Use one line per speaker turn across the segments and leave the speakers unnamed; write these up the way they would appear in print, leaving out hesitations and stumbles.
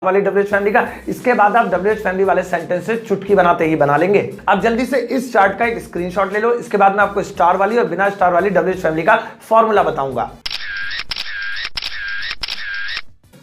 वाली WH family का। इसके बाद आप डब्ल्यूएच फैमिली वाले सेंटेंस से चुटकी बनाते ही बना लेंगे। अब जल्दी से इस चार्ट का एक स्क्रीनशॉट ले लो। इसके बाद मैं आपको स्टार वाली और बिना स्टार वाली डब्ल्यूएच फैमिली का फॉर्मूला बताऊंगा।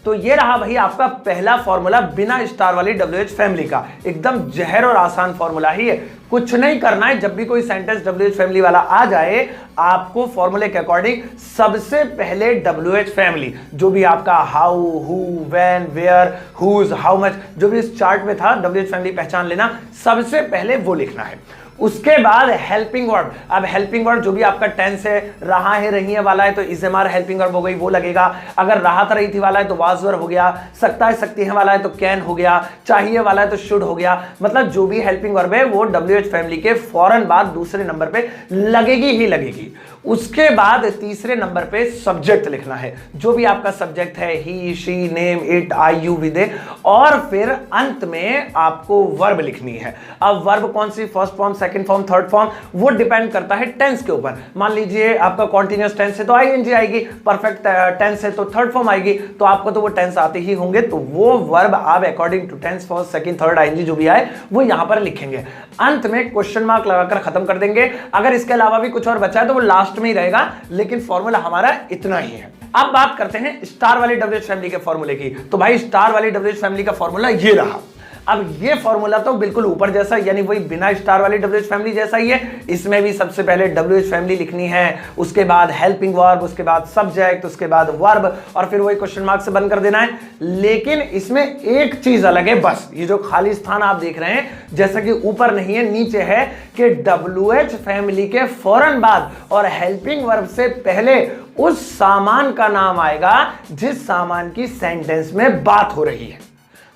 तो ये रहा भाई आपका पहला फॉर्मूला बिना स्टार वाली डब्ल्यूएच फैमिली का। एकदम जहर और आसान फॉर्मूला ही है, कुछ नहीं करना है। जब भी कोई सेंटेंस डब्ल्यूएच फैमिली वाला आ जाए, आपको फॉर्मूले के अकॉर्डिंग सबसे पहले डब्ल्यूएच फैमिली, जो भी आपका how, who, when, where, whose, how much, जो भी इस चार्ट में था डब्ल्यूएच फैमिली पहचान लेना, सबसे पहले वो लिखना है। उसके बाद हेल्पिंग वर्ब। अब हेल्पिंग वर्ब जो भी आपका टेंस है, रहा है, रही है वाला है तो is am are helping verb हो गई, वो लगेगा। अगर राहत रही थी वाला है तो वाज वर्ब हो गया। सकता है सकती है वाला है तो कैन हो गया। चाहिए वाला है तो शुड हो गया। मतलब जो भी हेल्पिंग वर्ब है वो डब्ल्यूएच फैमिली के फौरन बाद दूसरे नंबर पे लगेगी ही लगेगी। उसके बाद तीसरे नंबर पे सब्जेक्ट लिखना है। जो भी आपका सब्जेक्ट है, he, she, name, it, I, you, we, they. और फिर अंत में आपको वर्ब लिखनी है। अब वर्ब कौन सी, first form, second form, third form, वो डिपेंड करता है टेंस के ऊपर। मान लीजिए आपका कॉन्टिन्यूअस टेंस है तो आईएनजी आएगी, परफेक्ट टेंस है तो थर्ड फॉर्म आएगी। तो आपको तो वो टेंस आते ही होंगे, तो वो वर्ब आप according to tense, first, second, third, ING जो भी आए वो यहां पर लिखेंगे। अंत में क्वेश्चन मार्क लगाकर खत्म कर देंगे। अगर इसके अलावा भी कुछ और बचा है तो वो लास्ट में ही रहेगा, लेकिन फॉर्मूला हमारा इतना ही है। अब बात करते हैं स्टार वाली डब्ल्यूएच फैमिली के फॉर्मूले की। तो भाई स्टार वाली डब्ल्यूएच फैमिली का फॉर्मूला ये रहा। अब ये फॉर्मूला तो बिल्कुल ऊपर जैसा, यानी वही बिना स्टार वाली डब्ल्यूएच फैमिली जैसा ही है। इसमें भी सबसे पहले डब्ल्यूएच फैमिली लिखनी है, उसके बाद हेल्पिंग वर्ब, उसके बाद सब्जेक्ट, उसके बाद वर्ब, और फिर वही क्वेश्चन मार्क से बंद कर देना है। लेकिन इसमें एक चीज अलग है, बस ये जो खाली स्थान आप देख रहे हैं, जैसा कि ऊपर नहीं है नीचे है, कि डब्ल्यूएच फैमिली के फौरन बाद और हेल्पिंग वर्ब से पहले उस सामान का नाम आएगा जिस सामान की सेंटेंस में बात हो रही है।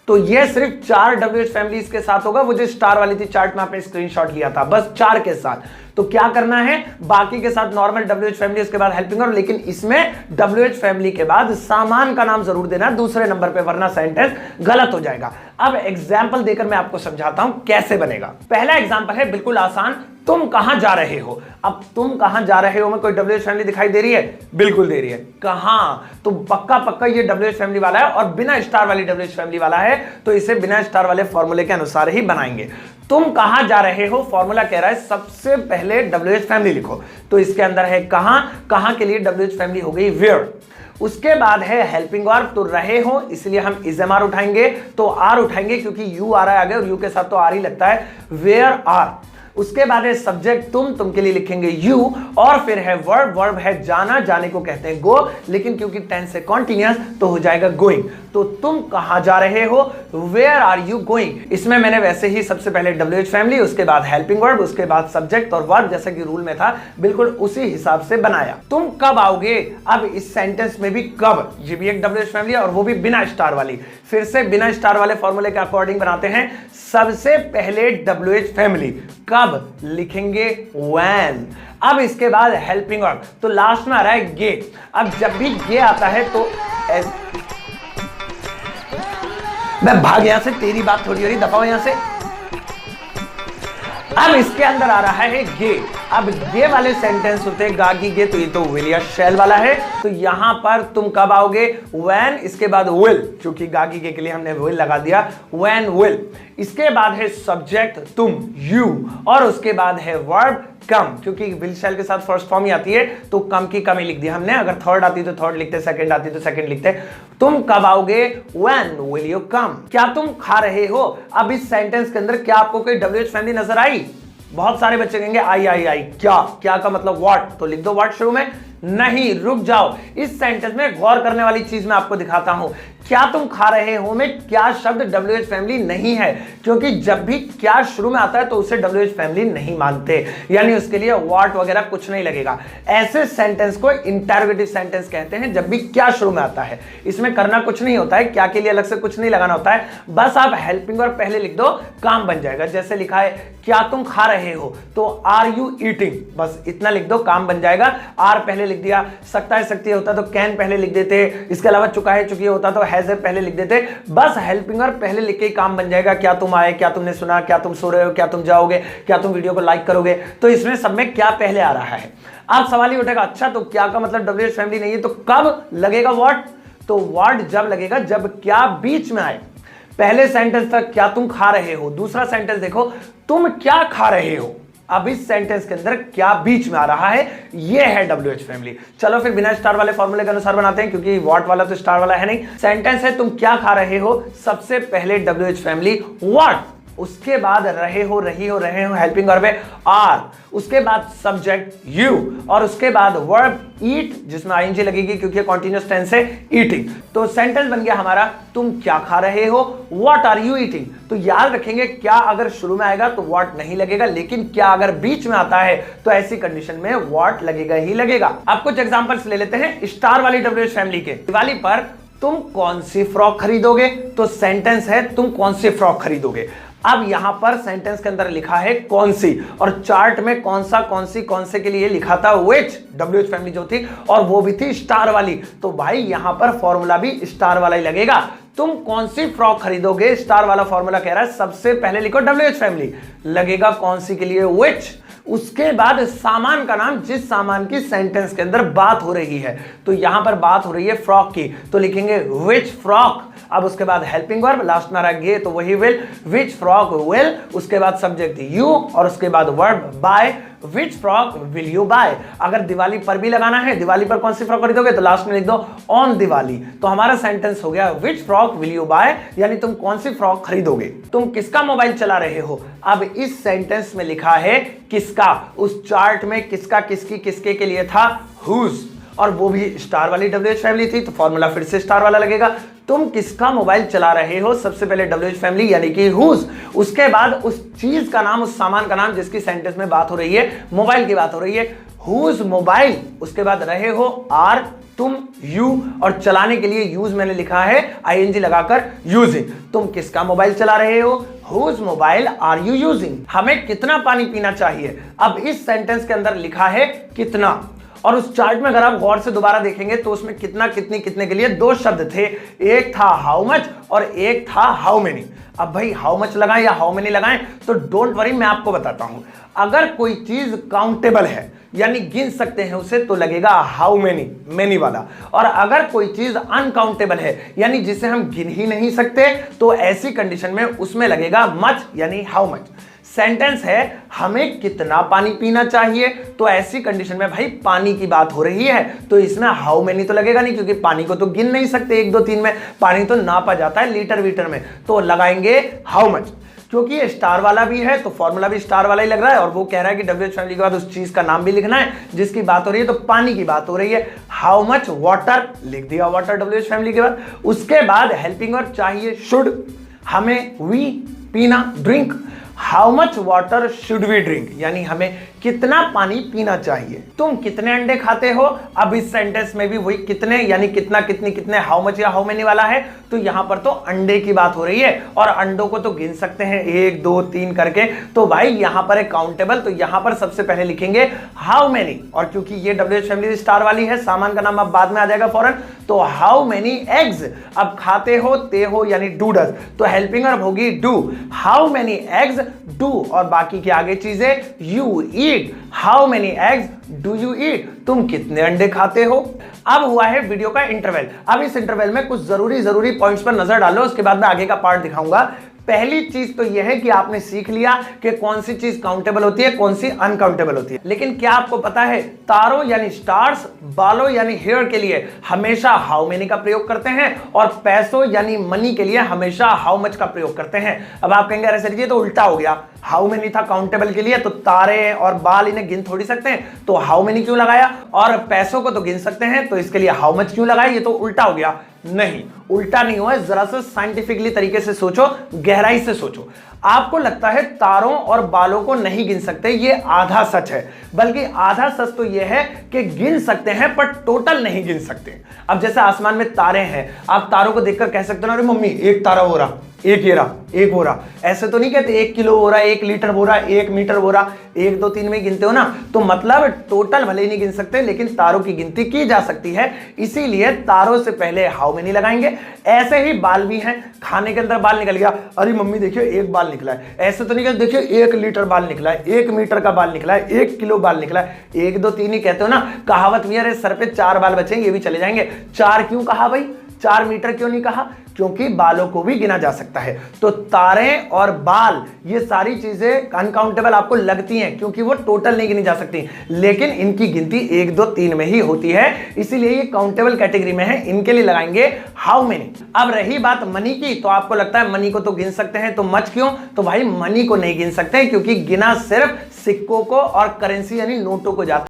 तो ये सिर्फ 4 डब्ल्यूएच फैमिलीज के साथ होगा। वो जो स्टार वाली थी चार्ट में आपने स्क्रीनशॉट लिया था, बस 4 के साथ। तो क्या करना है, बाकी के साथ नॉर्मल डब्ल्यूएच फैमिली, उसके बाद हेल्पिंग वर्ब, लेकिन इसमें डब्ल्यूएच फैमिली के बाद सामान का नाम जरूर देना दूसरे नंबर पे, वरना सेंटेंस गलत हो जाएगा। अब एग्जाम्पल देकर मैं आपको समझाता हूं कैसे बनेगा। पहला एग्जाम्पल है बिल्कुल आसान, तुम कहां जा रहे हो। अब तुम कहां जा रहे हो में कोई डब्ल्यूएच फैमिली दिखाई दे रही है? बिल्कुल दे रही है। कहां? तो पक्का पक्का ये डब्ल्यूएच फैमिली वाला है और बिना स्टार वाली डब्ल्यूएच फैमिली वाला है, तो इसे बिना स्टार वाले फॉर्मूले के अनुसार ही बनाएंगे। तुम कहां जा रहे हो, फॉर्मूला कह रहा है सबसे पहले डब्ल्यूएच फैमिली लिखो। तो इसके अंदर है कहां, कहां के लिए डब्ल्यूएच फैमिली हो गई वेयर। उसके बाद है हेल्पिंग वर्ब, तो रहे हो इसलिए हम इज एम आर उठाएंगे, तो आर उठाएंगे क्योंकि यू आ रहा है आगे और यू के साथ तो आर ही लगता है, वेयर आर। उसके बाद है सब्जेक्ट तुम के लिए लिखेंगे यू, और फिर है वर्ब, वर्ब है जाना, जाने को कहते हैं गो, लेकिन क्योंकि टेंस है कॉन्टिन्यूअस तो हो जाएगा गोइंग। तो तुम कहां जा रहे हो, वेयर आर यू गोइंग। इसमें मैंने वैसे ही सबसे पहले डब्ल्यूएच फैमिली, उसके बाद हेल्पिंग वर्ब, उसके बाद सब्जेक्ट और वर्ब, जैसा कि रूल में था बिल्कुल उसी हिसाब से बनाया। तुम कब आओगे, अब इस सेंटेंस में भी कब, ये भी एक डब्ल्यूएच फैमिली और वो भी बिना स्टार वाली। फिर से बिना स्टार वाले फॉर्मूले के अकॉर्डिंग बनाते हैं। सबसे पहले डब्ल्यूएच फैमिली, कब लिखेंगे व्हेन। अब इसके बाद हेल्पिंग वर्ब, तो लास्ट में आ रहा है गे। अब जब भी गे आता है तो मैं भाग यहां से, तेरी बात थोड़ी हो रही, दफा हो यहां से। अब इसके अंदर आ रहा है गे। अब गे वाले सेंटेंस होते हैं गा की गे, तो ये तो विल या शैल वाला है। तो यहां पर तुम कब आओगे, व्हेन, इसके बाद विल, क्योंकि गा की गे के लिए हमने विल लगा दिया, व्हेन विल। इसके बाद है सब्जेक्ट तुम यू, और उसके बाद है वर्ब कम, क्योंकि विल शैल के साथ फर्स्ट फॉर्म ही आती है तो कम की कम ही लिख दिया हमने। अगर थर्ड आती तो थर्ड लिखते, सेकंड आती तो सेकंड लिखते। तुम कब आओगे, व्हेन विल यू कम। क्या तुम खा रहे हो। अब इस सेंटेंस के अंदर क्या आपको कोई डब्ल्यूएच फैमिली नजर आई? बहुत सारे बच्चे कहेंगे आई आई आई, क्या का मतलब व्हाट, तो लिख दो व्हाट शुरू में। नहीं, रुक जाओ, इस सेंटेंस में गौर करने वाली चीज मैं आपको दिखाता हूं। क्या तुम खा रहे हो में क्या शब्द डब्ल्यूएच फैमिली नहीं है, क्योंकि जब भी क्या शुरू में आता है तो उसे डब्ल्यूएच फैमिली नहीं मानते, यानी उसके लिए व्हाट वगैरह कुछ नहीं लगेगा। ऐसे सेंटेंस को इंटरोगेटिव सेंटेंस कहते हैं, जब भी क्या शुरू में आता है। इसमें करना कुछ नहीं होता है, क्या के लिए अलग से कुछ नहीं लगाना होता है, बस आप हेल्पिंग वर्ब पहले लिख दो, काम बन जाएगा। जैसे लिखा है क्या तुम खा रहे हो, तो आर यू ईटिंग, बस इतना लिख दो, काम बन जाएगा। आर पहले लिख दिया, सकता है सकती होता तो कैन पहले लिख देते, इसके अलावा चुका है चुकी होता तो हैज पहले लिख देते। बस हेल्पिंग वर्ब पहले लिख के काम बन जाएगा। क्या तुम आए, क्या तुमने सुना, क्या तुम सो रहे हो, क्या तुम जाओगे, क्या तुम वीडियो को लाइक करोगे, तो इसमें सब में क्या पहले आ रहा है। अब सवाल ये उठेगा, अच्छा तो क्या का मतलब डब्ल्यूएच फैमिली नहीं है, तो कब लगेगा व्हाट। तो व्हाट जब लगेगा जब क्या बीच में आए। पहले सेंटेंस तक क्या तुम खा रहे हो, दूसरा सेंटेंस देखो तुम क्या खा रहे हो। अब इस सेंटेंस के अंदर क्या बीच में आ रहा है, ये है WH फैमिली। चलो फिर बिना स्टार वाले फॉर्मूले के अनुसार बनाते हैं, क्योंकि व्हाट वाला तो स्टार वाला है नहीं। सेंटेंस है तुम क्या खा रहे हो, सबसे पहले WH फैमिली व्हाट, उसके बाद रहे हो, रही हो, रहे हो हेल्पिंग वर्ब है आर, उसके बाद सब्जेक्ट यू, और उसके बाद वर्ब ईट जिसमें आईएनजी लगेगी क्योंकि कॉन्टिन्यूअस टेंस है ईटिंग। तो सेंटेंस बन गया हमारा तुम क्या खा रहे हो, व्हाट आर यू ईटिंग। तो याद रखेंगे क्या अगर शुरू में आएगा तो व्हाट नहीं लगेगा, लेकिन क्या अगर बीच में आता है तो ऐसी कंडीशन में व्हाट लगेगा ही लगेगा। अब कुछ एग्जांपल्स ले लेते हैं स्टार वाली WH फैमिली के। दिवाली पर तुम कौन सी फ्रॉक खरीदोगे, तो सेंटेंस है तुम कौन सी फ्रॉक खरीदोगे। अब यहां पर सेंटेंस के अंदर लिखा है कौन सी, और चार्ट में कौन सा कौन से के लिए लिखा था व्हिच, WH फैमिली जो थी, और वो भी थी स्टार वाली। तो भाई यहां पर फॉर्मूला भी स्टार वाला ही लगेगा। तुम कौन सी फ्रॉक खरीदोगे, स्टार वाला फॉर्मूला कह रहा है सबसे पहले लिखो WH फैमिली, लगेगा कौन सी के लिए व्हिच, उसके बाद सामान का नाम जिस सामान की सेंटेंस के अंदर बात हो रही है। तो यहां पर बात हो रही है फ्रॉक की, तो लिखेंगे व्हिच फ्रॉक। अब उसके बाद हेल्पिंग वर्ब लास्ट में रख गए तो वही विल, व्हिच फ्रॉक विल, उसके बाद सब्जेक्ट यू, और उसके बाद verb buy, which frock will you buy. अगर दिवाली पर भी लगाना है, दिवाली पर कौन सी फ्रॉक खरीदोगे, तो लास्ट में लिख दो ऑन दिवाली। तो हमारा सेंटेंस हो गया which frock will you buy, यानी तुम कौन सी फ्रॉक खरीदोगे। तुम किसका मोबाइल चला रहे हो, अब इस सेंटेंस में लिखा है किसका, उस चार्ट में किसका किसकी किसके के लिए था हुज, और वो भी स्टार वाली WH फैमिली थी, तो फॉर्मूला फिर से स्टार वाला लगेगा। तुम किसका मोबाइल चला रहे हो, सबसे पहले WH फैमिली यानी कि हुज, उसके बाद उस चीज का नाम, उस सामान का नाम जिसकी सेंटेंस में बात हो रही है, मोबाइल की बात हो रही है, हुज मोबाइल, उसके बाद रहे हो आर, तुम यू, और चलाने के लिए यूज मैंने लिखा है आईएनजी लगाकर यूजिंग। तुम किसका मोबाइल चला रहे हो, whose mobile are you using. हमें कितना पानी पीना चाहिए, अब इस सेंटेंस के अंदर लिखा है कितना, और उस चार्ट में अगर आप गौर से दोबारा देखेंगे तो उसमें कितना कितनी कितने के लिए दो शब्द थे, एक था हाउ मच और एक था हाउ मेनी। अब भाई हाउ मच लगाएं या हाउ मेनी लगाएं, तो डोंट वरी मैं आपको बताता हूं। अगर कोई चीज काउंटेबल है यानी गिन सकते हैं उसे, तो लगेगा हाउ मेनी, मेनी वाला। और अगर कोई चीज अनकाउंटेबल है यानी जिसे हम गिन ही नहीं सकते, तो ऐसी कंडीशन में उसमें लगेगा मच यानी हाउ मच। सेंटेंस है हमें कितना पानी पीना चाहिए, तो ऐसी कंडीशन में भाई पानी की बात हो रही है, तो इसमें हाउ मेनी तो लगेगा नहीं, क्योंकि पानी को तो गिन नहीं सकते 1 2 3 में, पानी तो नापा जाता है लीटर वीटर में, तो लगाएंगे हाउ मच। क्योंकि ये स्टार वाला भी है तो फॉर्मूला भी स्टार वाला ही लग रहा है, और वो कह रहा है कि WH फैमिली के बाद उस चीज का नाम भी लिखना है जिसकी बात हो रही है, तो पानी की बात हो रही है, हाउ मच वाटर लिख दिया वाटर WH फैमिली के बाद। उसके बाद हेल्पिंग वर्ब चाहिए शुड, हमें वी पीना drink, how much water should we drink, यानी हमें कितना पानी पीना चाहिए। तुम कितने अंडे खाते हो, अब इस सेंटेंस में भी वही कितने यानी कितना कितनी कितने, हाउ मच या हाउ मेनी वाला है, तो यहां पर तो अंडे की बात हो रही है, और अंडों को तो गिन सकते हैं 1 2 3 करके, तो भाई यहां पर है काउंटेबल, तो यहां पर सबसे पहले लिखेंगे हाउ मेनी, और क्योंकि ये WH फैमिली स्टार वाली है, सामान का नाम अब बाद में आ जाएगा फौरन, तो हाउ मेनी एग्स। अब खाते हो ते हो यानी डू डज, तो हेल्पिंग वर्ब होगी do, how many eggs do, और बाकी के आगे चीजें you eat, how many eggs do you eat, तुम कितने अंडे खाते हो। अब हुआ है वीडियो का इंटरवल, अब इस इंटरवल में कुछ जरूरी पॉइंट्स पर नजर डालो, उसके बाद मैं आगे का पार्ट दिखाऊंगा। पहली चीज तो यह है कि आपने सीख लिया कि कौन सी चीज काउंटेबल होती है, कौन सी अनकाउंटेबल होती है, लेकिन क्या आपको पता है तारों यानी स्टार्स, बालों यानी हेयर के लिए हमेशा हाउ मेनी का प्रयोग करते हैं, और पैसों यानी मनी के लिए हमेशा हाउ मच का प्रयोग करते हैं। अब आप कहेंगे अरे सर ये तो उल्टा हो गया, हाउ मेनी था काउंटेबल के लिए, तो तारे और बाल इन्हें गिन थोड़ी सकते हैं, तो हाउ मेनी क्यों लगाया, और पैसों को तो गिन सकते हैं तो इसके लिए हाउ मच क्यों लगाया, ये तो उल्टा हो गया। नहीं, उल्टा नहीं हुआ, जरा सा साइंटिफिकली तरीके से सोचो, गहराई से सोचो। आपको लगता है तारों और बालों को नहीं गिन सकते, ये आधा सच है, बल्कि आधा सच तो ये है कि गिन सकते हैं पर टोटल नहीं गिन सकते। अब जैसे आसमान में तारे हैं, आप तारों को देखकर कह सकते हो ना अरे मम्मी एक तारा हो रहा, एक ये रहा, एक हो रहा, ऐसे तो नहीं कहते 1 किलो हो रहा, 1 लीटर हो रहा, 1 मीटर हो रहा, 1 2 3 में गिनते हो ना, तो मतलब टोटल भले ही नहीं गिन सकते लेकिन तारों की गिनती की जा सकती है, इसीलिए तारों से पहले हाउ मेनी लगाएंगे। ऐसे ही बाल भी हैं, खाने के अंदर बाल निकल गया, अरे मम्मी देखियो 1 बाल निकला है, ऐसे तो नहीं कहते देखियो 1 लीटर बाल निकला है, 1 मीटर का बाल निकला है, 1 किलो बाल निकला है, 1 2 3 ही कहते हो ना। कहावत भी अरे सर पे 4 बाल बचे ये भी चले जाएंगे, 4 क्यों कहा भाई, 4 मीटर क्यों नहीं कहा? क्योंकि बालों को भी गिना जा सकता है। तो तारें और बाल ये सारी चीजें अनकाउंटेबल आपको लगती हैं क्योंकि वो टोटल नहीं गिनी जा सकती, लेकिन इनकी गिनती 1 2 3 में ही होती है, इसीलिए ये काउंटेबल कैटेगरी में है। इनके लिए लगाएंगे हाउ मेनी। अब रही बात मनी की, तो आपको लगता है मनी को तो गिन सकते हैं, तो मच क्यों? तो भाई मनी को नहीं गिन सकते क्योंकि गिना सिर्फ सिक्कों को और करेंसी यानी नोटों को जाता है।